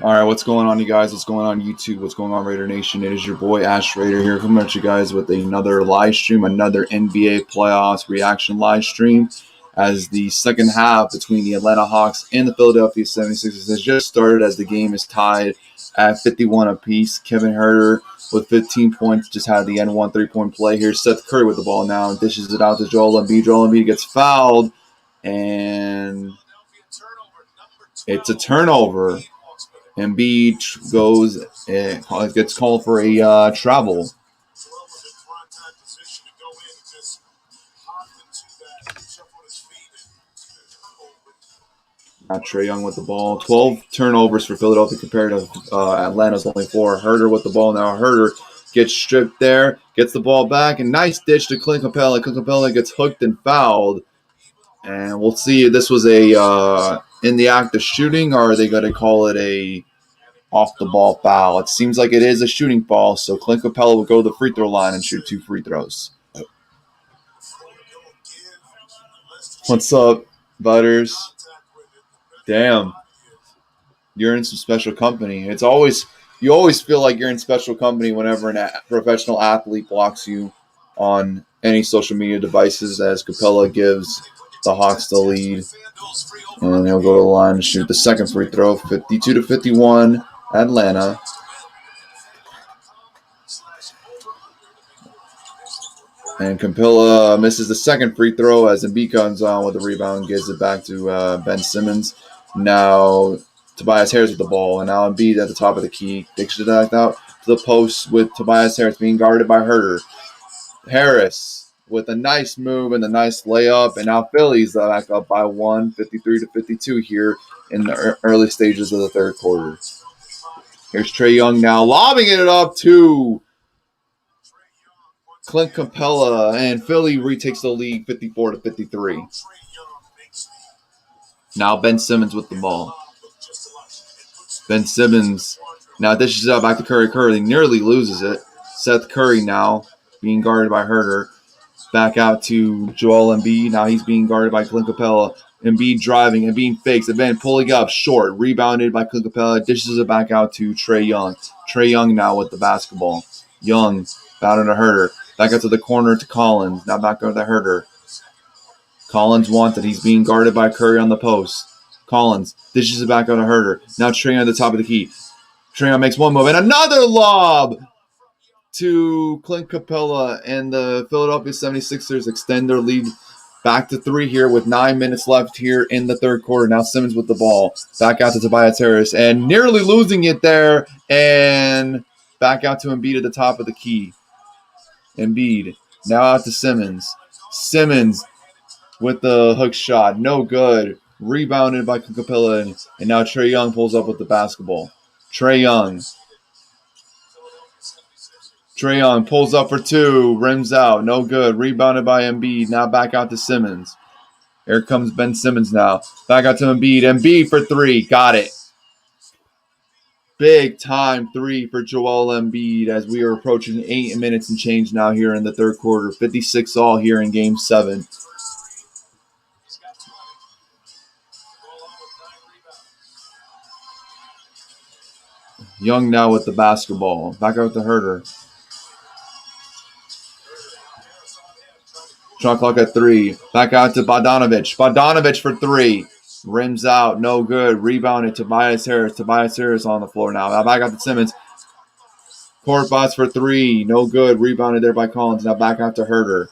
All right, what's going on, you guys? What's going on, YouTube? What's going on, Raider Nation? It is your boy, Ash Raider, here coming at you guys with another live stream, another NBA playoffs reaction live stream, as the second half between the Atlanta Hawks and the Philadelphia 76ers has just started, as the game is tied at 51 apiece. Kevin Huerter with 15 points just had the N1 3-point play here. Seth Curry with the ball now, dishes it out to Joel Embiid. Joel Embiid gets fouled, and it's a turnover. Embiid goes and gets called for a travel. Now Trae Young with the ball. 12 turnovers for Philadelphia compared to Atlanta's only 4. Huerter with the ball now. Huerter gets stripped there, gets the ball back, and nice ditch to Clint Capella. Clint Capella gets hooked and fouled. And we'll see if this was a in the act of shooting, or are they going to call it a off-the-ball foul? It seems like it is a shooting foul, so Clint Capella will go to the free throw line and shoot 2 free throws. What's up, Butters? Damn. You're in some special company. You always feel like you're in special company whenever a professional athlete blocks you on any social media devices, as Capella gives the Hawks the lead. And he'll go to the line and shoot the second free throw, 52-51. Atlanta. And Capella misses the second free throw as Embiid comes on with the rebound and gives it back to Ben Simmons. Now Tobias Harris with the ball, and now Embiid at the top of the key. Takes it out to the post with Tobias Harris being guarded by Huerter. Harris with a nice move and a nice layup, and now Philly's back up by 1, 53-52 here in the early stages of the third quarter. Here's Trae Young now lobbing it up to Clint Capella, and Philly retakes the lead 54-53. Now Ben Simmons with the ball. Ben Simmons now dishes it out back to Curry. Curry nearly loses it. Seth Curry now being guarded by Huerter. Back out to Joel Embiid. Now he's being guarded by Clint Capella. Embiid driving, Embiid fakes, and then pulling up short, rebounded by Clint Capella, dishes it back out to Trae Young. Trae Young now with the basketball. Young, bound to Huerter. Back out to the corner to Collins. Now back out to Huerter. Collins wanted. He's being guarded by Curry on the post. Collins dishes it back out to Huerter. Now Trae Young at the top of the key. Trae Young makes one move, and another lob to Clint Capella, and the Philadelphia 76ers extend their lead back to 3 here with 9 minutes left here in the third quarter. Now Simmons with the ball. Back out to Tobias Harris, and nearly losing it there, and back out to Embiid at the top of the key. Embiid now out to Simmons. Simmons with the hook shot. No good. Rebounded by Capella, and now Trae Young pulls up with the basketball. Trae Young pulls up for 2, rims out, no good. Rebounded by Embiid. Now back out to Simmons. Here comes Ben Simmons now. Back out to Embiid. Embiid for 3, got it. Big time 3 for Joel Embiid as we are approaching 8 minutes and change now here in the third quarter. 56 all here in Game 7. Young now with the basketball. Back out to Huerter. Shot clock at 3. Back out to Bogdanović. Bogdanović for 3. Rims out. No good. Rebounded. Tobias Harris. Tobias Harris on the floor now. Now back out to Simmons. Court bots for 3. No good. Rebounded there by Collins. Now back out to Huerter.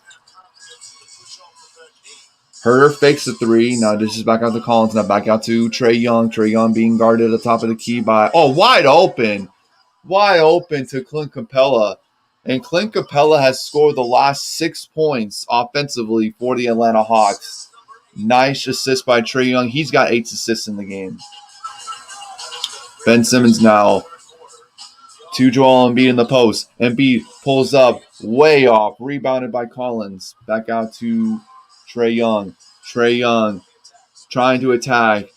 Huerter fakes the 3. Now this is back out to Collins. Now back out to Trae Young. Trae Young being guarded at the top of the key by... Oh, wide open. Wide open to Clint Capella. And Clint Capella has scored the last 6 points offensively for the Atlanta Hawks. Nice assist by Trae Young. He's got 8 assists in the game. Ben Simmons now to Joel Embiid in the post. Embiid pulls up way off, rebounded by Collins. Back out to Trae Young. Trae Young trying to attack.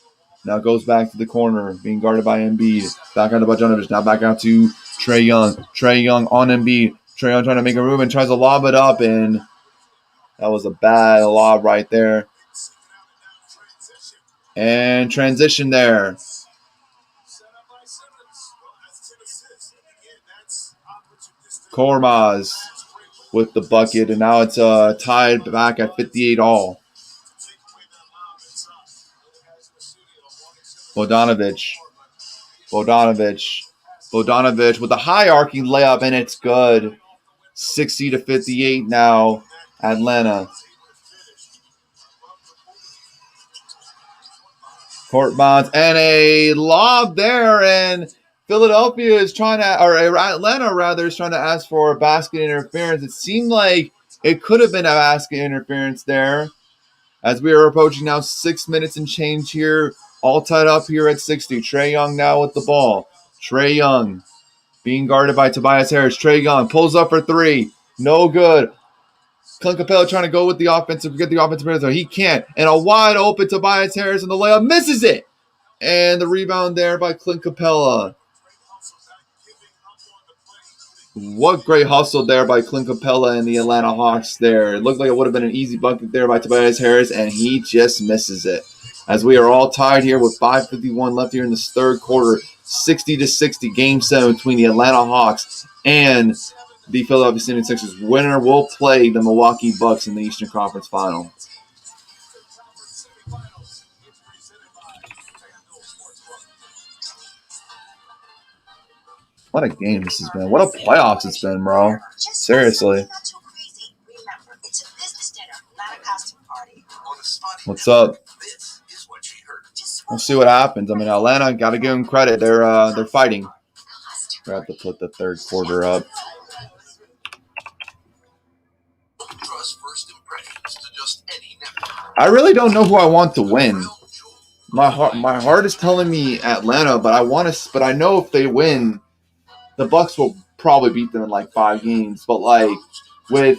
Now goes back to the corner, being guarded by Embiid. Back out to Bogdanovic. Now back out to Trae Young. Trae Young on Embiid. Trae Young trying to make a move and tries to lob it up, and that was a bad lob right there. And transition there. Kormaz with the bucket, and now it's tied back at 58 all. Bogdanovic with a high arcing layup, and it's good. 60-58 now, Atlanta. Kormaz and a lob there, and Philadelphia is trying to, or Atlanta rather, is trying to ask for a basket interference. It seemed like it could have been a basket interference there, as we are approaching now 6 minutes and change here, all tied up here at 60. Trae Young now with the ball. Trae Young being guarded by Tobias Harris. Trae Young pulls up for three. No good. Clint Capella trying to go with the offensive, get the offensive rebound. He can't. And a wide open Tobias Harris in the layup misses it. And the rebound there by Clint Capella. What great hustle there by Clint Capella and the Atlanta Hawks there. It looked like it would have been an easy bucket there by Tobias Harris, and he just misses it. As we are all tied here with 5:51 left here in this third quarter, 60-60, Game 7 between the Atlanta Hawks and the Philadelphia 76ers. Winner will play the Milwaukee Bucks in the Eastern Conference Final. What a game this has been. What a playoffs it's been, bro. Seriously. What's up? We'll see what happens. I mean, Atlanta, got to give them credit. They're fighting. We have to put the third quarter up. I really don't know who I want to win. My heart is telling me Atlanta, but I know if they win, the Bucks will probably beat them in like 5 games. But like with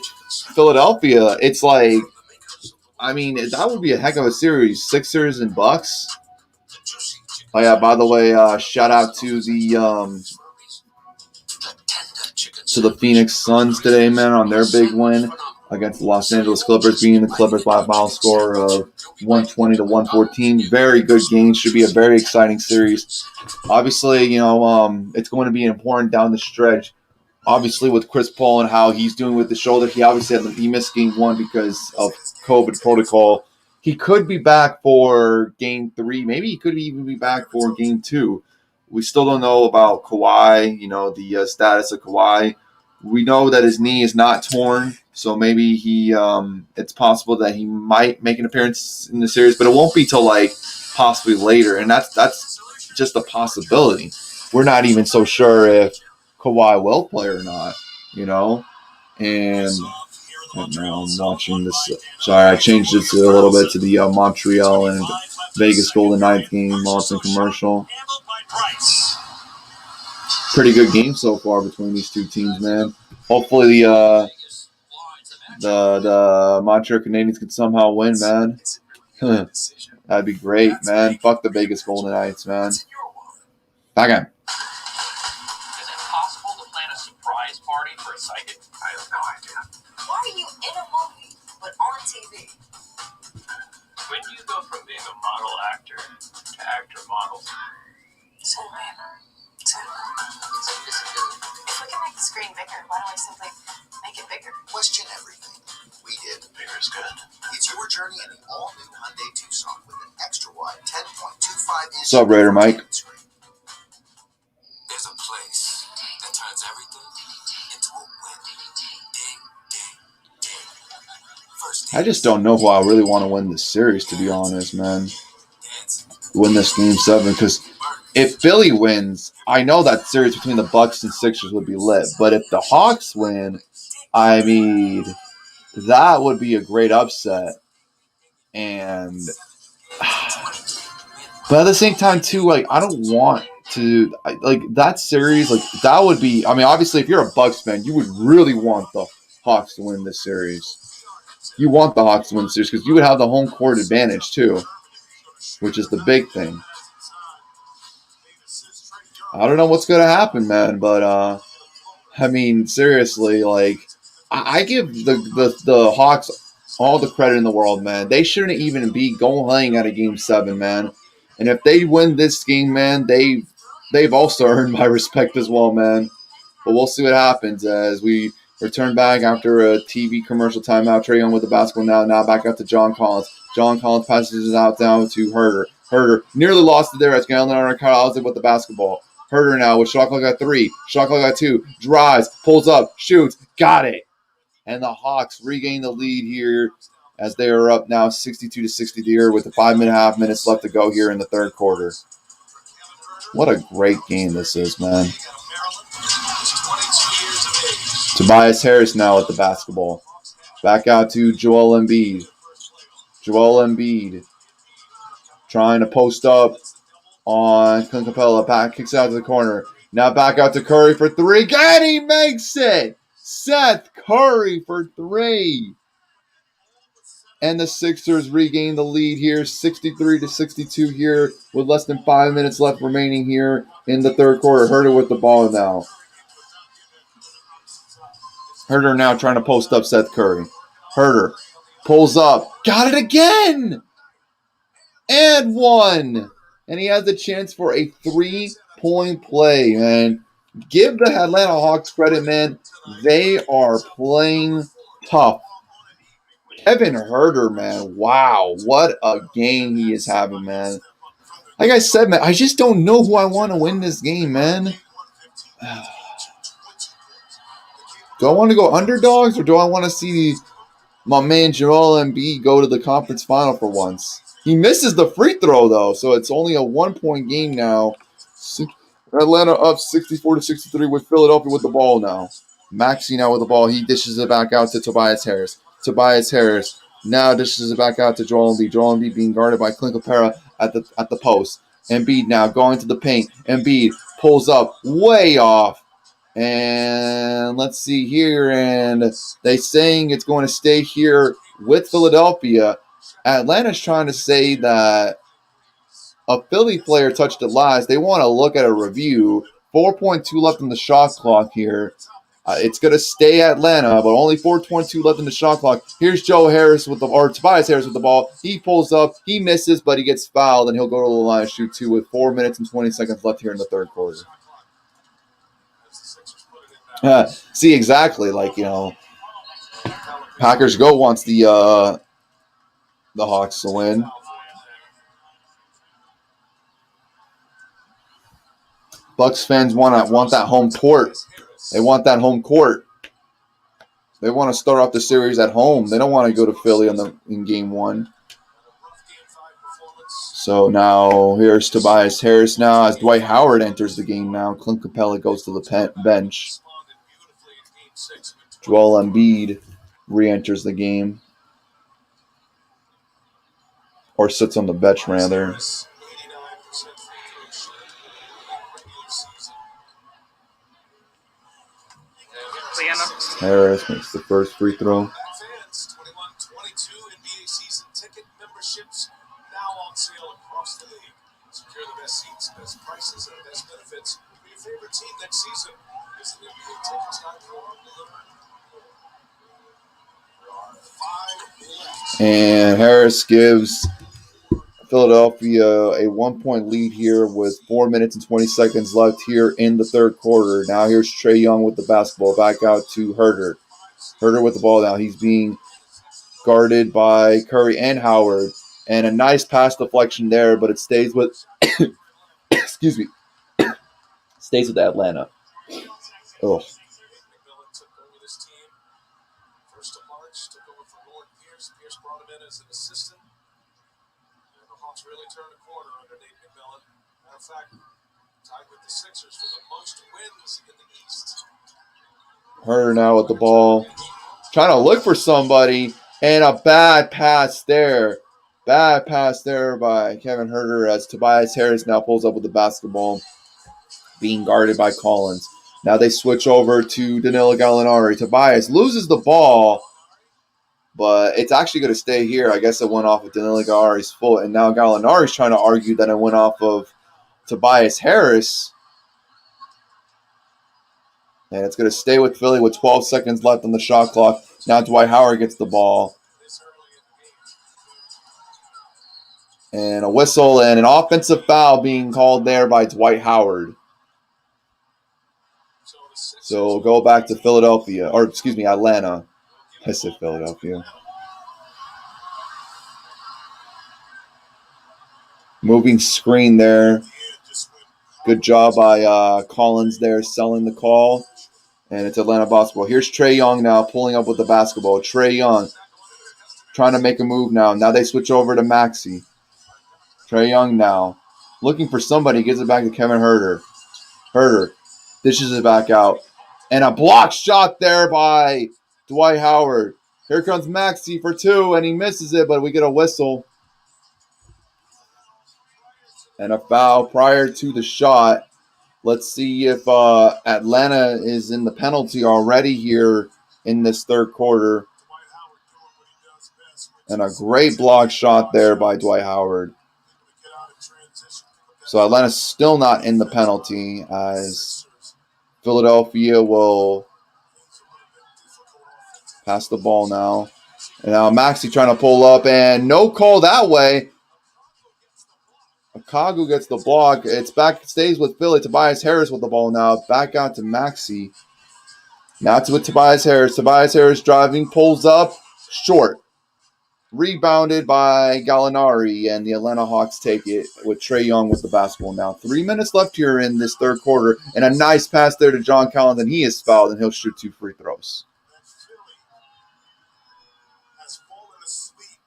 Philadelphia, it's like, I mean, that would be a heck of a series. Sixers and Bucks. Oh yeah, by the way, shout out to the Phoenix Suns today, man, on their big win against the Los Angeles Clippers, beating the Clippers by a final score of 120-114. Very good game. Should be a very exciting series. Obviously, you know, it's going to be important down the stretch. Obviously, with Chris Paul and how he's doing with the shoulder, he missed game 1 because of COVID protocol. He could be back for game 3. Maybe he could even be back for game 2. We still don't know about Kawhi, you know, the status of Kawhi. We know that his knee is not torn, so maybe it's possible that he might make an appearance in the series, but it won't be till like possibly later, and that's just a possibility. We're not even so sure if Kawhi will play or not, you know. And now I'm watching this. Sorry, I changed it a little bit to the Montreal and Vegas Golden Knights game while it's in commercial. Pretty good game so far between these two teams, man. Hopefully the Montreal Canadiens can somehow win, man. That'd be great, man. Fuck the Vegas Golden Knights, man. Back in. Is it possible to plan a surprise party for a psychic? I have no idea. Why are you in a movie but on TV? When do you go from being a model actor to actor model? Soon, babe. Soon. If we can make the screen bigger, why don't we simply make it bigger? Question everything. We did. Bigger is good. It's your journey in the all-new Hyundai Tucson with an extra-wide 10.25-inch. What's up, Raider Mike? There's a place that turns everything into a win. Ding, ding, ding. First I just don't know who I really want to win this series, to be honest, man. Win this game 7, because if Philly wins, I know that series between the Bucks and Sixers would be lit. But if the Hawks win, I mean, that would be a great upset. And but at the same time, too, like, I don't want to like that series. Like that would be. I mean, obviously, if you're a Bucks fan, you would really want the Hawks to win this series. You want the Hawks to win the series because you would have the home court advantage too, which is the big thing. I don't know what's gonna happen, man, but I mean, seriously, like I give the Hawks all the credit in the world, man. They shouldn't even be going out of Game 7, man. And if they win this game, man, they've also earned my respect as well, man. But we'll see what happens as we return back after a TV commercial timeout. Trae Young with the basketball now back up to John Collins. John Collins passes it out down to Herder. Herder nearly lost it there as Galen Carlson with the basketball. Herder now with shot clock at 3, shot clock at 2, drives, pulls up, shoots, got it. And the Hawks regain the lead here as they are up now 62-60 here with the 5.5 minutes left to go here in the third quarter. What a great game this is, man. Tobias Harris now at the basketball. Back out to Joel Embiid. Joel Embiid trying to post up on Clint Capella. Back kicks out to the corner. Now back out to Curry for 3. And he makes it! Seth Curry for 3. And the Sixers regain the lead here, 63-62 here, with less than 5 minutes left remaining here in the third quarter. Herder with the ball now. Herder now trying to post up Seth Curry. Herder pulls up. Got it again! And 1. And he has the chance for a 3-point play, man. Give the Atlanta Hawks credit, man. They are playing tough. Kevin Herder, man. Wow. What a game he is having, man. Like I said, man, I just don't know who I want to win this game, man. Do I want to go underdogs or do I want to see my man Joel Embiid go to the conference final for once? He misses the free throw, though, so it's only a 1-point game now. Atlanta up 64-63 with Philadelphia with the ball now. Maxey now with the ball. He dishes it back out to Tobias Harris. Tobias Harris now dishes it back out to Joel Embiid. Joel Embiid being guarded by Clint Capella at the post. Embiid now going to the paint. Embiid pulls up way off. And let's see here. And they saying it's going to stay here with Philadelphia. Atlanta's trying to say that a Philly player touched it last. They want to look at a review. 4.2 left on the shot clock here. It's going to stay Atlanta, but only 4:22 left in the shot clock. Here's Tobias Harris with the ball. He pulls up, he misses, but he gets fouled, and he'll go to the line and shoot 2 with 4 minutes and 20 seconds left here in the third quarter. See, exactly, like, you know, Packers Go wants the Hawks to win. Bucks fans want that home court. They want that home court. They want to start off the series at home. They don't want to go to Philly in game 1. So now here's Tobias Harris now as Dwight Howard enters the game now. Clint Capella goes to the bench. Joel Embiid re-enters the game. Or sits on the bench, rather. Harris makes the first free throw. 21-22 NBA season ticket memberships now on sale across the league. Secure the best seats, best prices, and best benefits for your favorite team next season. Visit NBAtickets.com. And Harris gives Philadelphia a 1-point lead here with 4 minutes and 20 seconds left here in the third quarter. Now here's Trae Young with the basketball. Back out to Herder. Herder with the ball now. He's being guarded by Curry and Howard. And a nice pass deflection there, but it stays with excuse me. Stays with Atlanta. Oh. Really turned a corner under Nate McMillan. Matter of fact, tied with the Sixers for the most wins in the East. Herder now with the ball. Trying to look for somebody. And a bad pass there. Bad pass there by Kevin Herder as Tobias Harris now pulls up with the basketball. being guarded by Collins. Now they switch over to Danilo Gallinari. Tobias loses the ball, but it's actually going to stay here. I guess it went off of Danilo Gallinari's foot, and now Gallinari's trying to argue that it went off of Tobias Harris. And it's going to stay with Philly with 12 seconds left on the shot clock. Now Dwight Howard gets the ball. And a whistle and an offensive foul being called there by Dwight Howard. So we'll go back to Philadelphia, or excuse me, Atlanta. I said Philadelphia. Moving screen there. Good job by Collins there selling the call. And it's Atlanta basketball. Here's Trae Young now pulling up with the basketball. Trae Young trying to make a move now. Now they switch over to Maxey. Trae Young now looking for somebody. Gives it back to Kevin Huerter. Huerter dishes it back out. And a block shot there by Dwight Howard. Here comes Maxey for two, and he misses it, but we get a whistle. And a foul prior to the shot. Let's see if Atlanta is in the penalty already here in this third quarter. And a great block shot there by Dwight Howard. So Atlanta's still not in the penalty as Philadelphia will pass the ball now. And now Maxey trying to pull up, and no call that way. Okagu gets the block. It's back, stays with Philly. Tobias Harris with the ball now. Back out to Maxey. Now it's with Tobias Harris. Tobias Harris driving, pulls up, short. Rebounded by Gallinari, and the Atlanta Hawks take it with Trae Young with the basketball now. 3 minutes left here in this third quarter, and a nice pass there to John Collins, and he is fouled, and he'll shoot 2 free throws. Has fallen asleep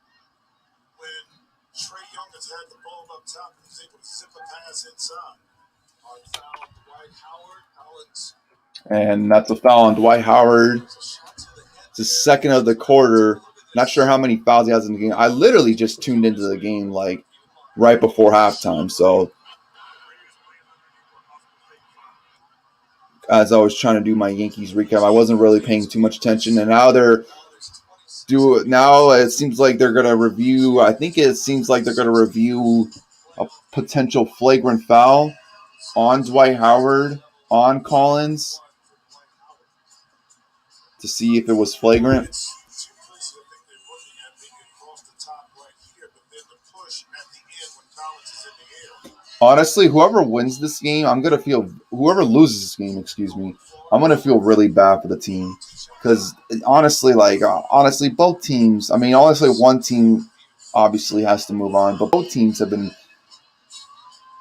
when Trae Young has had the ball up top and was able to zip a pass inside. On foul, Dwight Howard. Collins. And that's a foul on Dwight Howard. It's the second of the quarter. Not sure how many fouls he has in the game. I literally just tuned into the game like right before halftime. So as I was trying to do my Yankees recap, I wasn't really paying too much attention. And now now it seems like they're going to review. I think it seems like they're going to review a potential flagrant foul on Dwight Howard, on Collins, to see if it was flagrant. Honestly, whoever wins this game, whoever loses this game, I'm going to feel really bad for the team. Because honestly, both teams, one team obviously has to move on, but both teams have been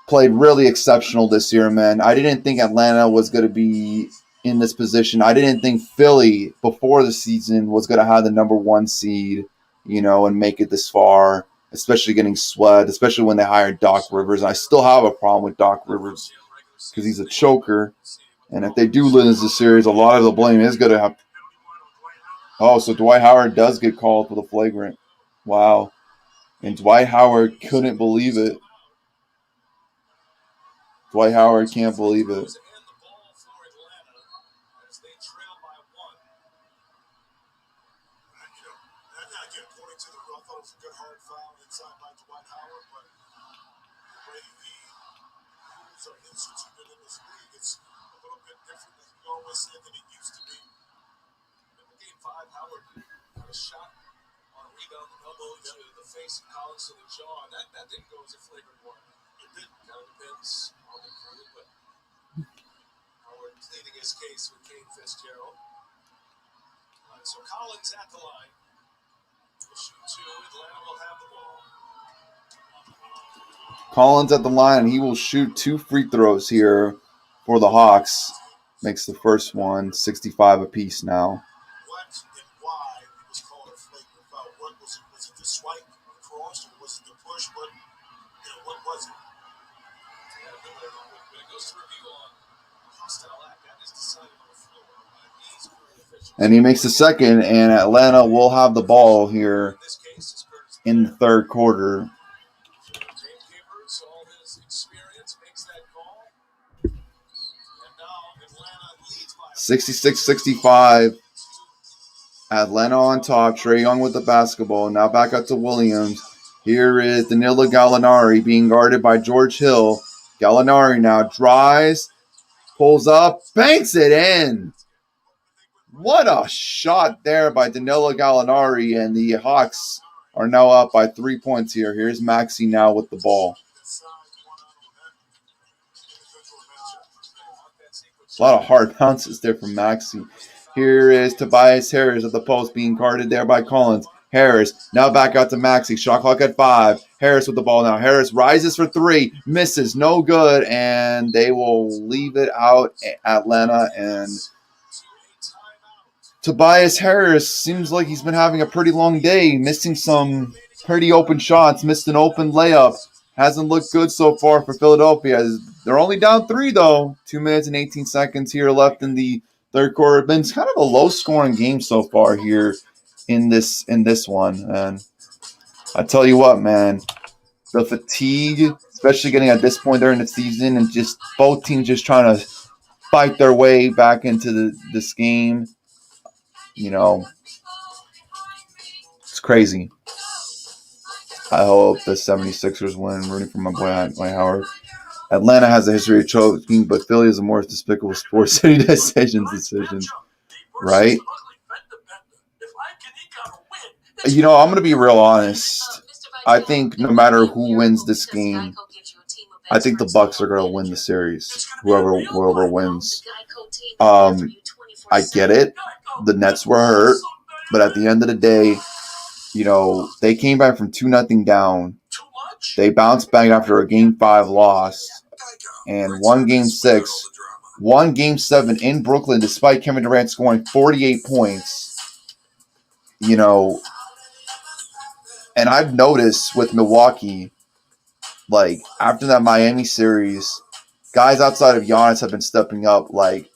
played really exceptional this year, man. I didn't think Atlanta was going to be in this position. I didn't think Philly, before the season, was going to have the number 1 seed, and make it this far. Especially getting swept, especially when they hired Doc Rivers. And I still have a problem with Doc Rivers because he's a choker. And if they do lose the series, a lot of the blame is going to have. Oh, so Dwight Howard does get called for the flagrant. Wow. And Dwight Howard couldn't believe it. Dwight Howard can't believe it. Shot on a rebound, the elbow to the face of Collins to the jaw. That didn't go as a flagrant one. It didn't. Kind of depends on the crew, but Howard pleading his case with Kane Fitzgerald. All right, so Collins at the line. We'll shoot 2. Atlanta will have the ball. Collins at the line, and he will shoot 2 free throws here for the Hawks. Makes the first one 65 apiece now. Was it the swipe across, or was it the push? But what was it? When it goes to review on hostile act, that is decided on the floor by these officials. And he makes the second, and Atlanta will have the ball here in the third quarter. James Gibbers, all his experience, makes that call. 66-65. Atlanta on top. Trae Young with the basketball. Now back up to Williams. Here is Danilo Gallinari being guarded by George Hill. Gallinari now drives, pulls up, banks it in. What a shot there by Danilo Gallinari, and the Hawks are now up by 3 points here. Here's Maxey now with the ball. A lot of hard bounces there from Maxey. Here is Tobias Harris at the post being guarded there by Collins. Harris now back out to Maxey. Shot clock at 5. Harris with the ball now. Harris rises for 3. Misses. No good. And they will leave it out, Atlanta. And Tobias Harris seems like he's been having a pretty long day. Missing some pretty open shots. Missed an open layup. Hasn't looked good so far for Philadelphia. They're only down 3, though. 2 minutes and 18 seconds here left in the third quarter. It's been kind of a low-scoring game so far here in this one. And I tell you what, man, the fatigue, especially getting at this point during the season, and just both teams just trying to fight their way back into this game. You know, it's crazy. I hope the 76ers win. Rooting for my boy Dwight Howard. Atlanta has a history of choking, but Philly is a more despicable sports city decisions, right? You know, I'm going to be real honest. I think no matter who wins this game, I think the Bucks are going to win the series. Whoever wins. I get it. The Nets were hurt, but at the end of the day, you know, they came back from 2-0 down. They bounced back after a Game 5 loss and won Game 6, won Game 7 in Brooklyn despite Kevin Durant scoring 48 points. You know, and I've noticed with Milwaukee, like after that Miami series, guys outside of Giannis have been stepping up, like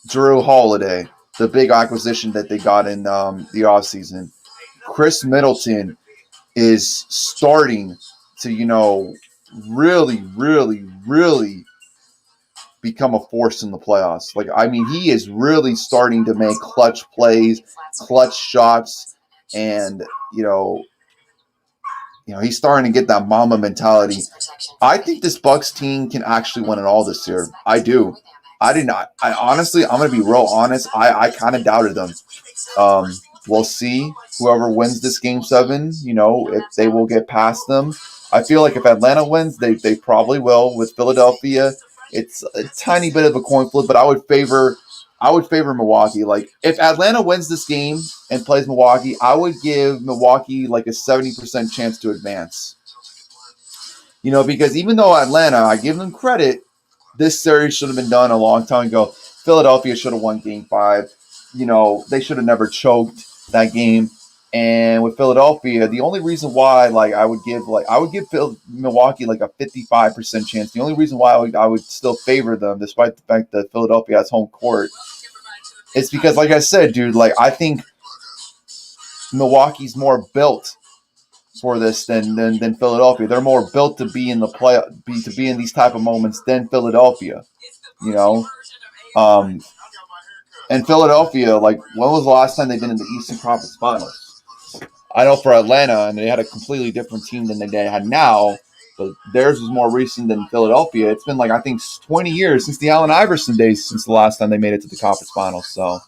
Drew Holiday, the big acquisition that they got in the offseason. Chris Middleton is starting to, you know, really, really, really become a force in the playoffs. Like, I mean, he is really starting to make clutch plays, clutch shots, and, you know, he's starting to get that Mamba mentality. I think this Bucks team can actually win it all this year. I do. I did not. I honestly, I'm going to be real honest. I kind of doubted them. We'll see whoever wins this Game 7, you know, if they will get past them. I feel like if Atlanta wins, they probably will. With Philadelphia, it's a tiny bit of a coin flip, but I would favor Milwaukee. Like, if Atlanta wins this game and plays Milwaukee, I would give Milwaukee like a 70% chance to advance. You know, because even though Atlanta, I give them credit, this series should have been done a long time ago. Philadelphia should have won Game 5. You know, they should have never choked that game. And with Philadelphia, the only reason why, like, I would give Milwaukee like a 55% chance. The only reason why I would still favor them, despite the fact that Philadelphia has home court, is because, like I said, dude, like, I think Milwaukee's more built for this than Philadelphia. They're more built to be in the to be in these type of moments than Philadelphia. You know, and Philadelphia, like, when was the last time they've been in the Eastern Conference Finals? I know for Atlanta, and they had a completely different team than they had now, but theirs was more recent than Philadelphia. It's been like, I think, 20 years since the Allen Iverson days since the last time they made it to the conference finals. So,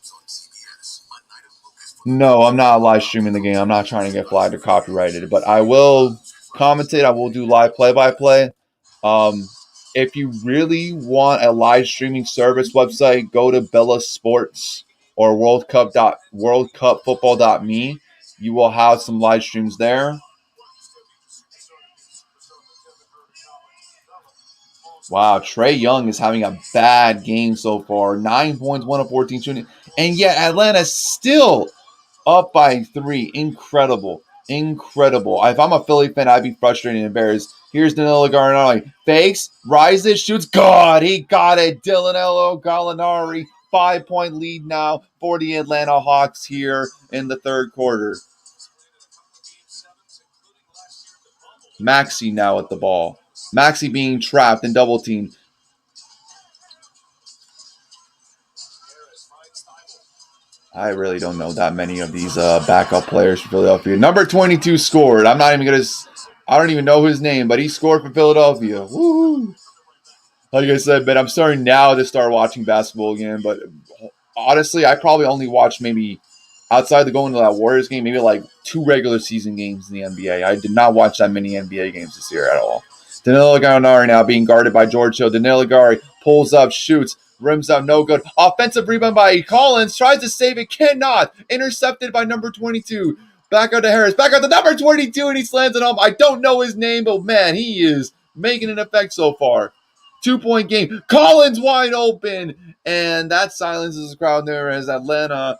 no, I'm not live streaming the game. I'm not trying to get flagged or copyrighted, but I will commentate. I will do live play-by-play. If you really want a live streaming service website, go to Bella Sports or worldcupfootball.me. You will have some live streams there. Wow, Trae Young is having a bad game so far. 9 points, 1 of 14 shooting. And yet Atlanta's still up by 3. Incredible. Incredible. If I'm a Philly fan, I'd be frustrated and embarrassed. Here's Danilo Gallinari. Fakes, rises, shoots. God, he got it. Danilo Gallinari. 5-point lead now for the Atlanta Hawks here in the third quarter. Maxey now at the ball. Maxey being trapped and double teamed. I really don't know that many of these backup players for Philadelphia. Number 22 scored. I don't even know his name, but he scored for Philadelphia. Woo! Like I said, man, I'm starting now to start watching basketball again. But honestly, I probably only watched maybe outside of going to that Warriors game, maybe like 2 regular season games in the NBA. I did not watch that many NBA games this year at all. Danilo Gallinari now being guarded by George Hill. Danilo Gallinari pulls up, shoots, rims out, no good. Offensive rebound by Collins, tries to save it, cannot. Intercepted by number 22. Back out to Harris, back out to number 22, and he slams it home. I don't know his name, but man, he is making an effect so far. 2-point game. Collins wide open, and that silences the crowd there as Atlanta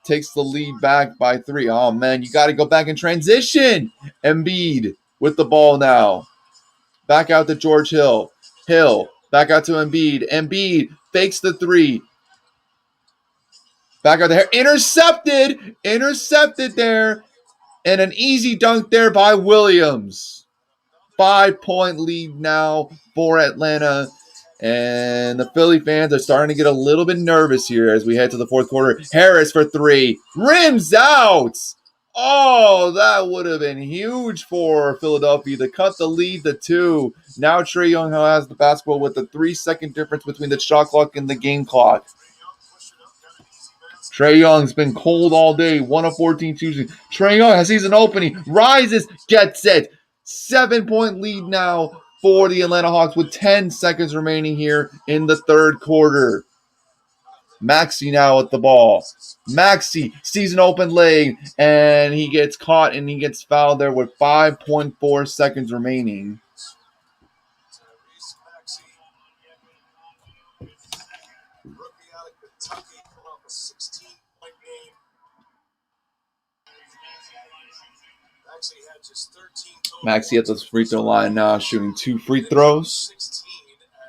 takes the lead back by 3. Oh, man, you got to go back in transition. Embiid with the ball now. Back out to George Hill. Hill, back out to Embiid. Embiid fakes the 3. Back out there. Intercepted. Intercepted there. And an easy dunk there by Williams. 5-point lead now for Atlanta. And the Philly fans are starting to get a little bit nervous here as we head to the fourth quarter. Harris for 3. Rims out. Oh, that would have been huge for Philadelphia to cut the lead to 2. Now Trae Young has the basketball with the 3-second difference between the shot clock and the game clock. Trae Young's been cold all day. 1 of 14 shooting. Trae Young has season opening. Rises. Gets it. 7-point lead now for the Atlanta Hawks with 10 seconds remaining here in the third quarter. Maxey now at the ball. Maxey sees an open leg, and he gets caught, and he gets fouled there with 5.4 seconds remaining. Tyrese Maxey, rookie out of Kentucky, pulled off a 16-point game. Maxey had just 13 total. Maxey at the free throw line now, shooting 2 free throws. 16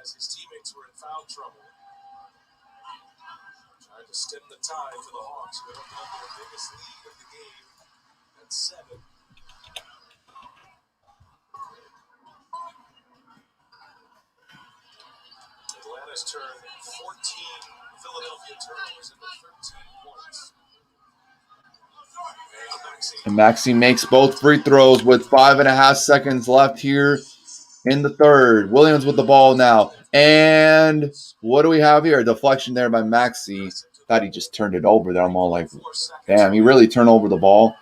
as his teammates were in foul trouble. Tried to stem the tide for the Hawks, who opened up their biggest lead of the game at 7. Atlanta's turned 14 Philadelphia turnovers into 13 points. And Maxey makes both free throws with 5.5 seconds left here in the third. Williams with the ball now. And what do we have here? A deflection there by Maxey. Thought he just turned it over there. I'm all like, damn, he really turned over the ball.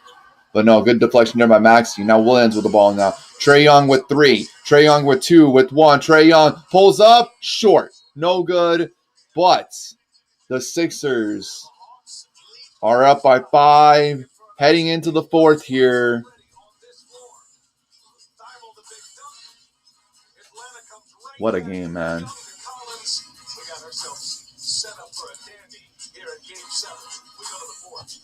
But no, good deflection there by Maxey. Now Williams with the ball now. Trae Young with 3. Trae Young with 2, with 1. Trae Young pulls up, short. No good. But the Sixers are up by 5, heading into the fourth here. What a game, man. We got ourselves set up for a dandy here in Game 7. We go to the fourth.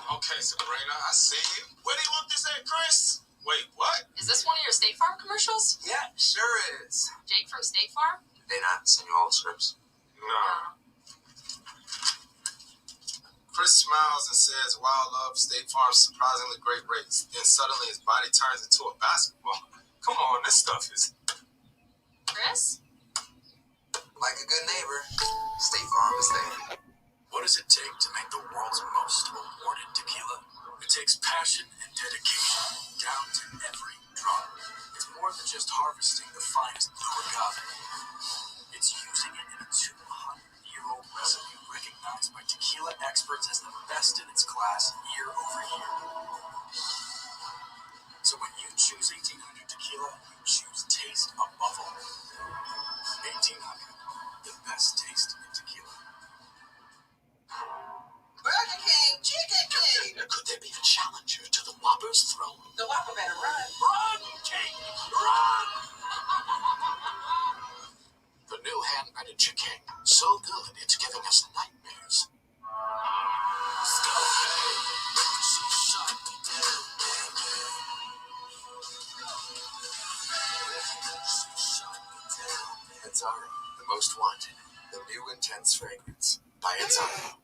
Okay, Sabrina, I see you. Where do you want this at, Chris? Wait, what? Is this one of your State Farm commercials? Yeah, sure is. Jake from State Farm? Did they not send you all the scripts? No. Chris smiles and says, "Wow, love, State Farm's surprisingly great rates." Then suddenly his body turns into a basketball. Come on, this stuff is... Chris? Like a good neighbor, State Farm is there. What does it take to make the world's most awarded tequila? It takes passion and dedication down to every drop. It's more than just harvesting the finest blue agave. It's using it in a 200-year-old recipe recognized by tequila experts as the best in its class year over year. So when you choose 1800 tequila, you choose taste above all. 1800, the best taste in tequila. Burger King, Chicken King. Could there be a challenger to the Whopper's throne? The Whopper better run. Run, King, run! The new hand-breaded chicken, so good it's giving us nightmares. Azzaro, the most wanted, the new intense fragrance by Azzaro.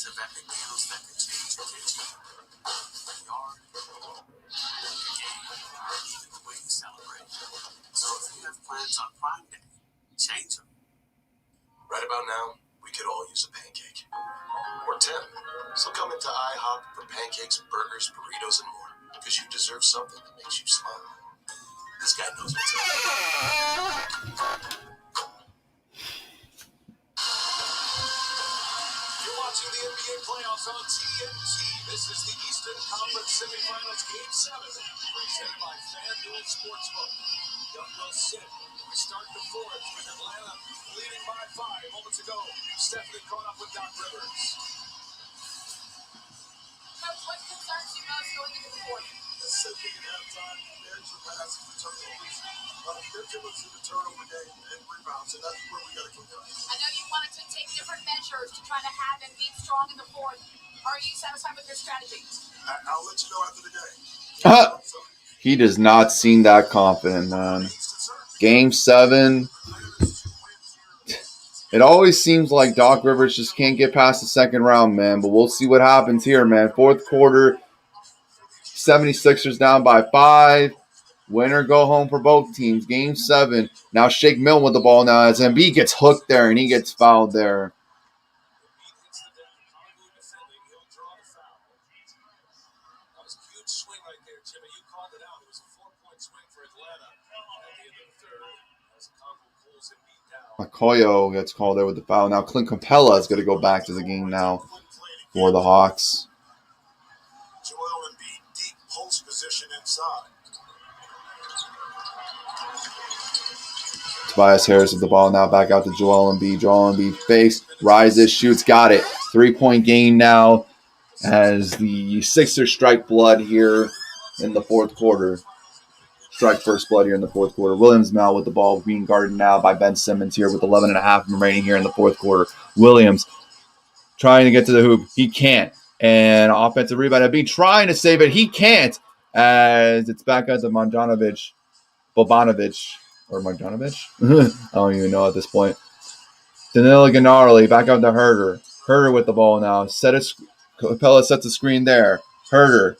of epic meals that could change the kitchen, the yard, the game, or even the way you celebrate. So if you have plans on Prime Day, change them. Right about now, we could all use a pancake. Or 10. So come into IHOP for pancakes, burgers, burritos, and more. Because you deserve something that makes you smile. This guy knows what's up. You're watching the NBA playoffs on TNT. This is the Eastern Conference Semifinals Game 7. Presented by FanDuel Sportsbook. Young will sit. We start the fourth with Atlanta leading by 5 moments ago. Stephanie caught up with Doc Rivers. Coach, what concerns you most going into the fourth? Simply at halftime, manage your passes and turnovers. They're giving us the turnover game and rebounds, and that's where we got to clean up. I know you wanted to take different measures to try to have them be strong in the fourth. Are you satisfied with your strategy? I'll let you know after the game. He does not seem that confident, man. Game 7. It always seems like Doc Rivers just can't get past the second round, man. But we'll see what happens here, man. Fourth quarter, 76ers down by 5. Winner go home for both teams. Game 7. Now Shake Milton with the ball now as Embiid gets hooked there and he gets fouled there. That was a huge swing right there, Jimmy. You called it out. It was a 4-point swing for Atlanta at the end of the third. As Congo pulls Embiid down. Makoyo gets called there with the foul. Now Clint Capella is going to go back to the game now for the Hawks. Joel Embiid, deep post position inside. Tobias Harris with the ball now back out to Joel Embiid. Joel Embiid fakes, rises, shoots, got it. 3-point game now as the Sixers strike blood here in the fourth quarter. Strike first blood here in the fourth quarter. Williams now with the ball being guarded now by Ben Simmons here with 11.5 remaining here in the fourth quarter. Williams trying to get to the hoop. He can't. And offensive rebound. Embiid trying to save it. He can't as it's back out to Bogdanovic. Or Marjanovic? I don't even know at this point. Danilo Gallinari back out to Herder. Herder with the ball now. Capella sets a screen there. Herder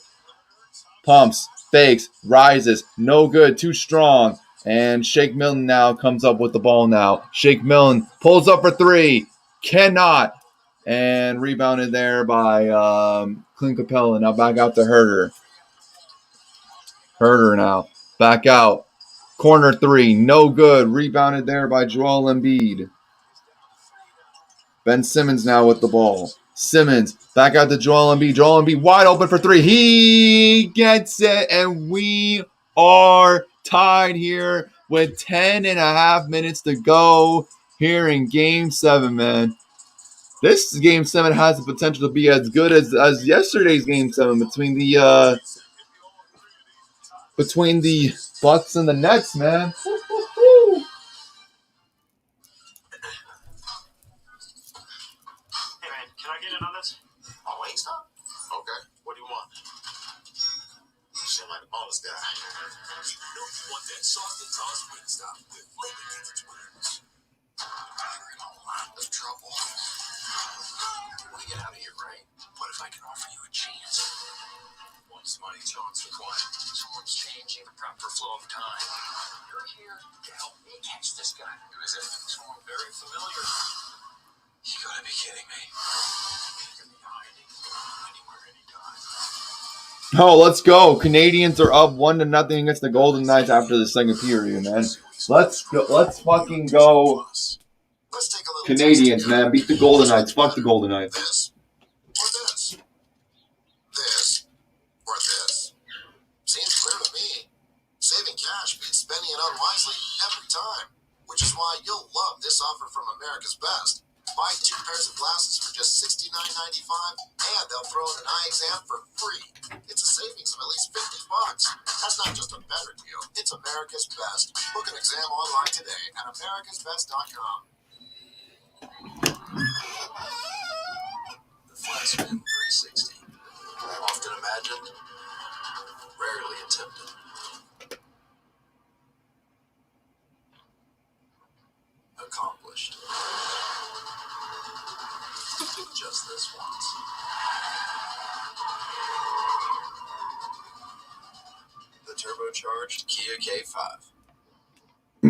pumps, fakes, rises. No good. Too strong. And Shake Milton now comes up with the ball now. Shake Milton pulls up for 3. Cannot. And rebounded there by Clint Capella. Now back out to Herder. Herder now. Back out. Corner 3, no good. Rebounded there by Joel Embiid. Ben Simmons now with the ball. Simmons back out to Joel Embiid. Joel Embiid wide open for 3. He gets it, and we are tied here with 10.5 minutes to go here in Game 7, man. This Game 7 has the potential to be as good as yesterday's Game 7 between the Bucks and the Nets, man. Woo-hoo-hoo. Hey man, can I get in on this? Oh, Wingstop? Okay. What do you want? You seem like a bonus guy. You know you want that soft and tossed Wingstop with flavor King's wings. You're in a lot of trouble. You want to get out of here, right? What if I can offer you a chance? Once money talks the quiet, someone's changing the proper flow of time. You're here to help me catch this guy. Who is it? Someone very familiar. You gotta be kidding me. He could be hiding anywhere, anytime. Oh, let's go. Canadians are up 1-0 against the Golden Knights after the second period, man. Let's go. Let's fucking go. Let's take a little Canadians, man. Beat the Golden Knights. Fuck the Golden Knights. This or this? This or this? Seems clear to me. Saving cash beats spending it unwisely every time, which is why you'll love this offer from America's Best. Buy 2 pairs of glasses for just $69.95, and they'll throw in an eye exam for free. It's a savings of at least $50. That's not just a better deal. It's America's Best. Book an exam online today at americasbest.com. The Flatspin 360. Often imagined, rarely attempted. Accomplished. Just this once. supercharged Kia K5. The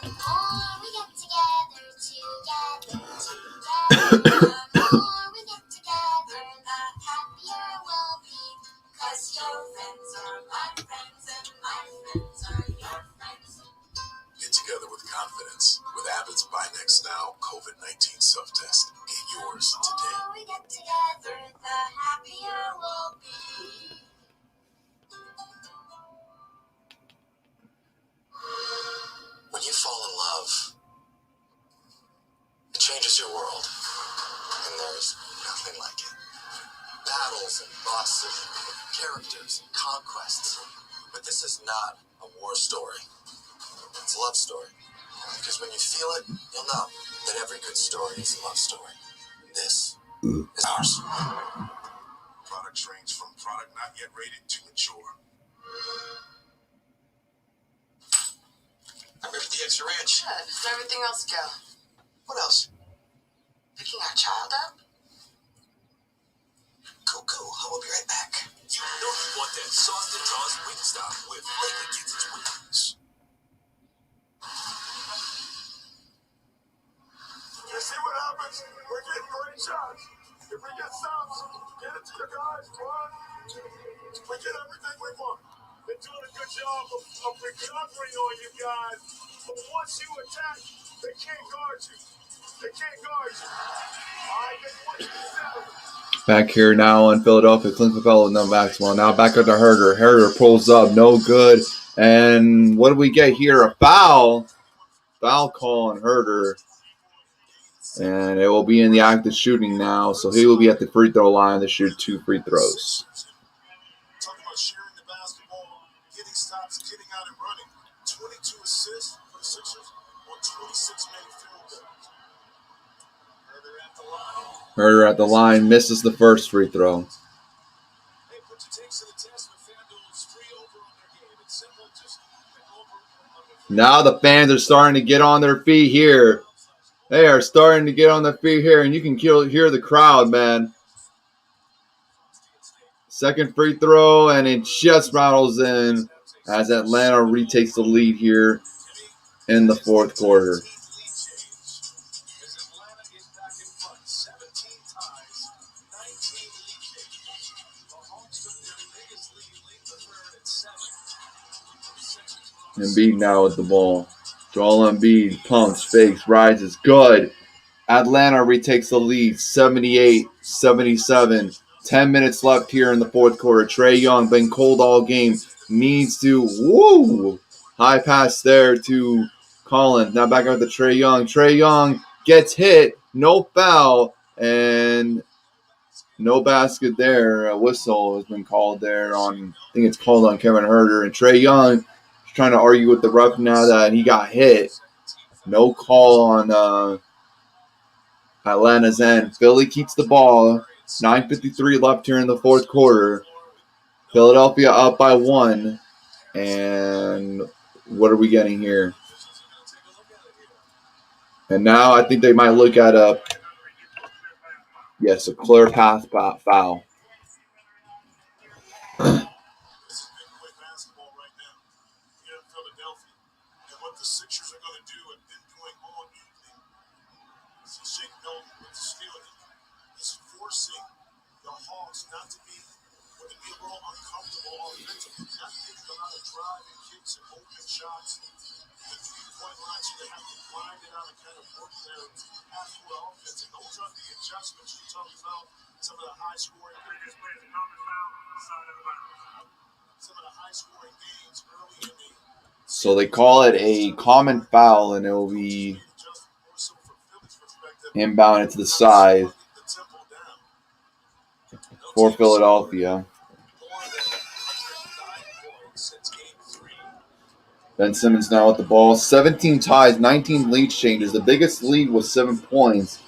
more we get together, the more we get together, the happier we'll be. 'Cause your friends are my friends and my friends are your friends. Get together with confidence with Abbott's Buy Next Now COVID-19 self-test. Get yours The today. more we get together, the happier we'll be. When you fall in love, it changes your world. And there's nothing like it. Battles and bosses, characters and conquests. But this is not a war story. It's a love story. Because when you feel it, you'll know that every good story is a love story. And this is ours. Products range from product not yet rated to mature. I'm ready for the extra ranch. Good. How'd everything else go? What else? Picking our child up? Cool. I will be right back. You know you want that sauce that toss Wingstop with flavor gets its wings. You see what happens? We're getting great shots. If we get stops, get it to your guys, run. We get everything we want. They're doing a good job of recovering on you guys. But once you attack, they can't guard you. They can't guard you. All right, they want you to settle. Back here now on Philadelphia. Clint Capella, no Maxwell. Now back up to Herder. Herder pulls up. No good. And what do we get here? A foul. Foul call on Herder. And it will be in the act of shooting now. So he will be at the free throw line to shoot 2 free throws. Talking about sharing the basketball, getting stops, getting out and running. 22 assists for the Sixers on 26 made field goals. Herder at the line. Herder at the line misses the first free throw. Hey, put your takes to the test with FanDuel's free over on their game. It's simple, just an over on the Now the fans are starting to get on their feet here. They are starting to get on their feet here, and you can hear the crowd, man. Second free throw, and it just rattles in as Atlanta retakes the lead here in the fourth quarter. Embiid now with the ball. Joel Embiid pumps, fakes, rises. Good. Atlanta retakes the lead, 78-77. 10 minutes left here in the fourth quarter. Trae Young, been cold all game, needs to, high pass there to Collins. Now back out to Trae Young. Trae Young gets hit, no foul, and no basket there. A whistle has been called there on, I think it's called on Kevin Herder. And Trae Young trying to argue with the ref now that he got hit. No call on Atlanta's end. Philly keeps the ball. 9:53 left here in the fourth quarter. Philadelphia up by 1. And what are we getting here? And now I think they might look at a clear path foul. The Sixers are going to do and been doing all evening. Shake Milton with the steal. He's forcing the Hawks not to be a little uncomfortable offensively. Not giving a lot of drive and kicks and open shots. The 3-point line, so they have to grind it out and kind of work their half-court offense. And those are the adjustments you talked about. Some of the high-scoring games. Some of the high-scoring games early in the So they call it a common foul, and it will be inbounded to the side for Philadelphia. Ben Simmons now with the ball. 17 ties, 19 lead changes. The biggest lead was 7 points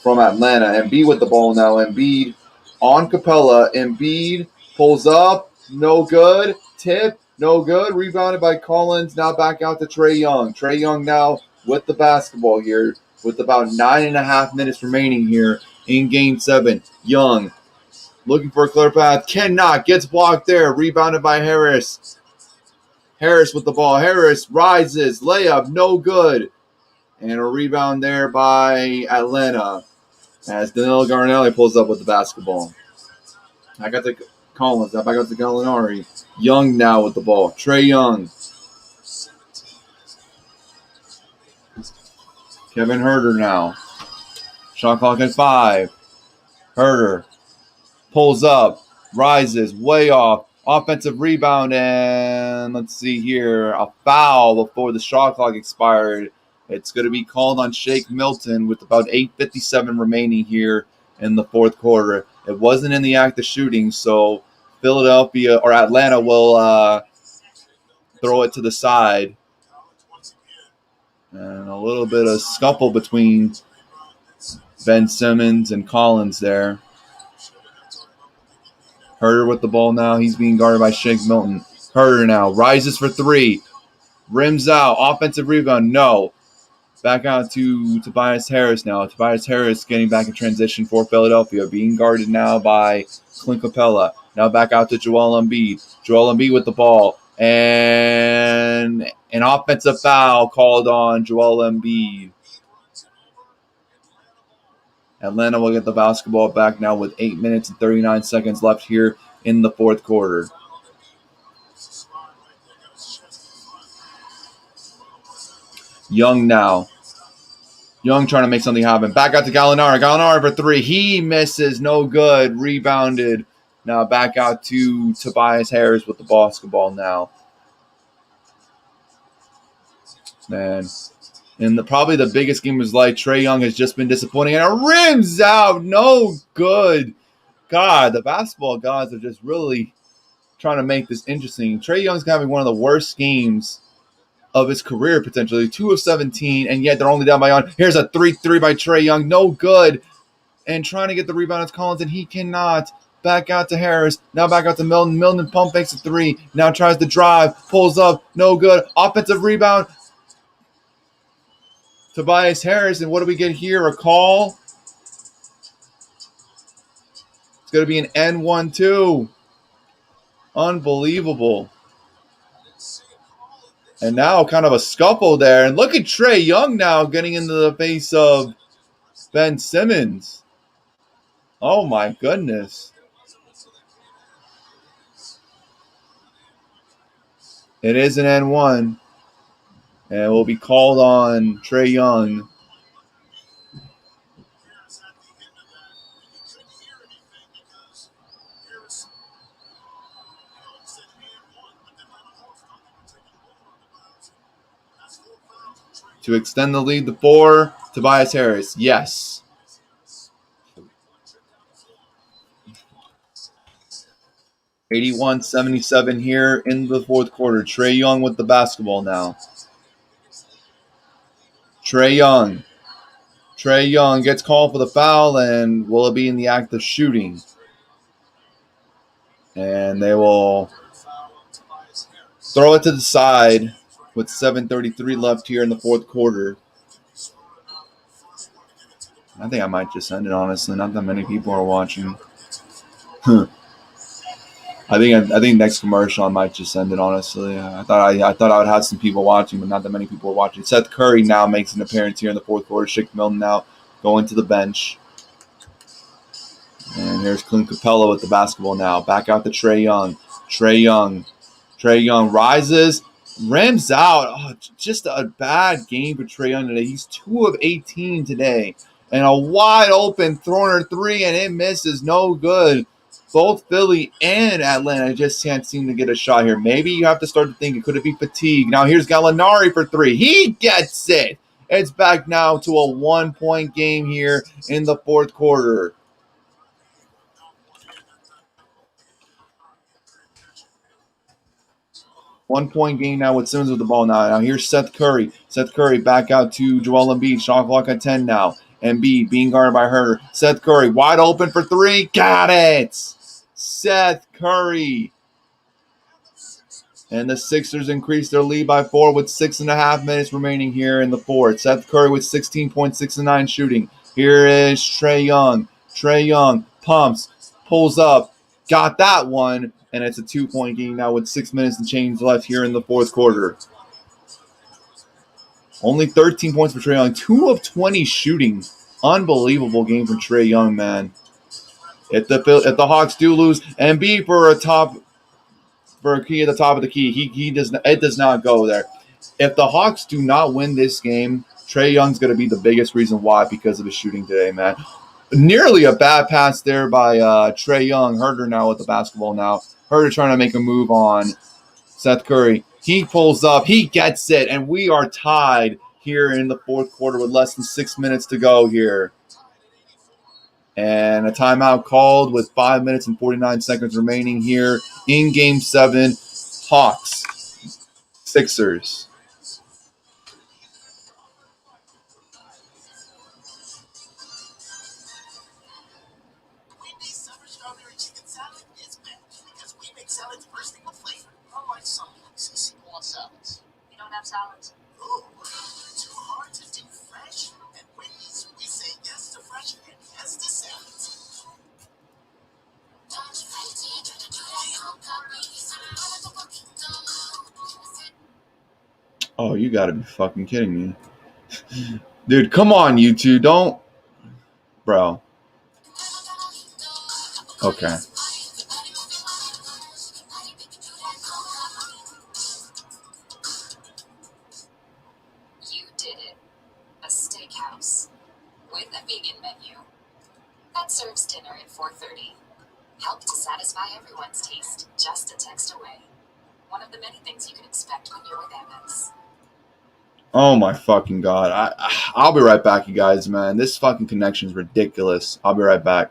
from Atlanta. Embiid with the ball now. Embiid on Capella. Embiid pulls up. No good. Tip. No good. Rebounded by Collins. Now back out to Trae Young. Trae Young now with the basketball here with about 9.5 minutes remaining here in Game 7. Young Looking for a clear path. Cannot. Gets blocked there. Rebounded by Harris. Harris with the ball. Harris rises. Layup. No good. And a rebound there by Atlanta as Danilo Garnelli pulls up with the basketball. I got the Collins. I got the Gallinari. Young now with the ball. Trae Young. Kevin Huerter now. Shot clock at 5. Huerter pulls up, rises, way off. Offensive rebound, and let's see here, a foul before the shot clock expired. It's going to be called on Shake Milton with about 8:57 remaining here in the fourth quarter. It wasn't in the act of shooting, so Philadelphia or Atlanta will throw it to the side. And a little bit of scuffle between Ben Simmons and Collins there. Huerter with the ball now. He's being guarded by Shake Milton. Huerter now rises for 3. Rims out. Offensive rebound. No. Back out to Tobias Harris now. Tobias Harris getting back in transition for Philadelphia. Being guarded now by Clint Capella. Now back out to Joel Embiid. Joel Embiid with the ball. And an offensive foul called on Joel Embiid. Atlanta will get the basketball back now with 8 minutes and 39 seconds left here in the fourth quarter. Young now. Young trying to make something happen. Back out to Gallinari. Gallinari for 3. He misses. No good. Rebounded. Now back out to Tobias Harris with the basketball now. Man. And probably the biggest game of his life, Trae Young has just been disappointing. And it rims out. No good. God, the basketball gods are just really trying to make this interesting. Trae Young's having one of the worst games of his career, potentially. 2 of 17, and yet they're only down by 1. Here's a 3-3 by Trae Young. No good. And trying to get the rebound is Collins, and he cannot. Back out to Harris. Now back out to Milton. Milton pump fakes a 3. Now tries to drive. Pulls up. No good. Offensive rebound. Tobias Harris, and what do we get here? A call. It's going to be an N1-2. Unbelievable. And now kind of a scuffle there. And look at Trae Young now getting into the face of Ben Simmons. Oh, my goodness. It is an N1. And it will be called on Trae Young. To extend the lead to 4, Tobias Harris. Yes. (81-77) here in the fourth quarter. Trae Young with the basketball now. Trae Young. Trae Young gets called for the foul, and will it be in the act of shooting? And they will throw it to the side with 7:33 left here in the fourth quarter. I think I might just end it, honestly. Not that many people are watching. I think next commercial I might just end it, honestly. I thought I would have some people watching, but not that many people are watching. Seth Curry now makes an appearance here in the fourth quarter. Shake Milton now going to the bench. And here's Clint Capella with the basketball now. Back out to Trae Young. Trae Young rises, rims out. Oh, just a bad game for Trae Young today. He's 2 of 18 today. And a wide open thrower 3, and it misses. No good. Both Philly and Atlanta just can't seem to get a shot here. Maybe you have to start to think, could it be fatigue? Now here's Gallinari for 3. He gets it. It's back now to a 1-point game here in the fourth quarter. One-point game now with Simmons with the ball now. Now here's Seth Curry. Seth Curry back out to Joel Embiid. Shot clock at 10 now. Embiid being guarded by Huerter. Seth Curry wide open for 3. Got it. Seth Curry. And the Sixers increase their lead by 4 with 6.5 minutes remaining here in the fourth. Seth Curry with 16.6 and 9 shooting. Here is Trae Young. Trae Young pumps, pulls up, got that one, and it's a 2-point game now with 6 minutes and change left here in the fourth quarter. Only 13 points for Trae Young. 2 of 20 shooting. Unbelievable game from Trae Young, man. If the Hawks do lose, Embiid for a key at the top of the key, it does not go there. If the Hawks do not win this game, Trae Young's going to be the biggest reason why because of his shooting today, man. Nearly a bad pass there by Trae Young. Herder now with the basketball now. Herder trying to make a move on Seth Curry. He pulls up. He gets it. And we are tied here in the fourth quarter with less than 6 minutes to go here. And a timeout called with 5 minutes and 49 seconds remaining here in Game 7. Hawks, Sixers. Wendy's summer strawberry chicken salad is back because we make salads bursting with flavor. Unlike some places, people want salads. We don't have salads. Oh, too hard to do fresh? At Wendy's, we say yes to fresh and yes to salads. Oh, you gotta be fucking kidding me. Dude, come on, you two. Don't. Bro. Okay. You did it. A steakhouse with a vegan menu that serves dinner at 4:30. Help to satisfy everyone's taste, just a text away. One of the many things you can expect when you're with Amex. Oh my fucking god. I'll be right back, you guys, man. This fucking connection is ridiculous. I'll be right back.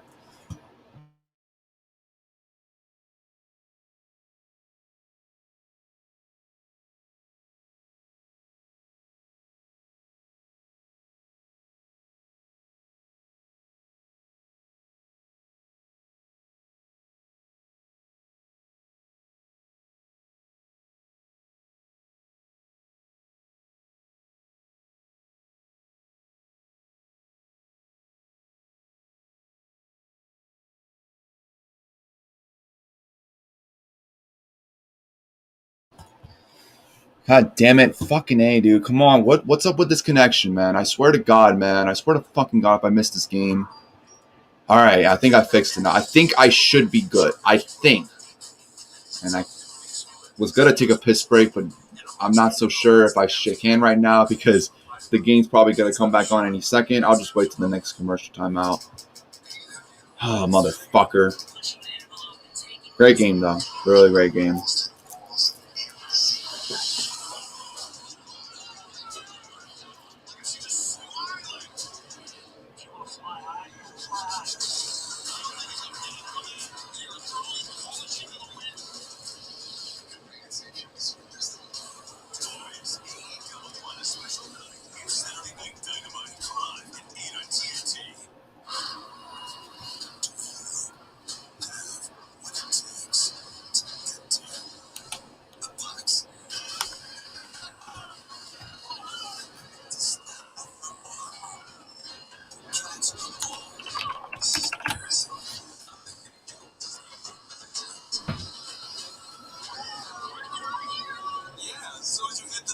God damn it. Fucking A, dude. Come on. What's up with this connection, man? I swear to God, man. I swear to fucking God if I missed this game. All right. I think I fixed it now. I think I should be good. I think. And I was going to take a piss break, but I'm not so sure if I can right now because the game's probably going to come back on any second. I'll just wait till the next commercial timeout. Oh, motherfucker. Great game, though. Really great game.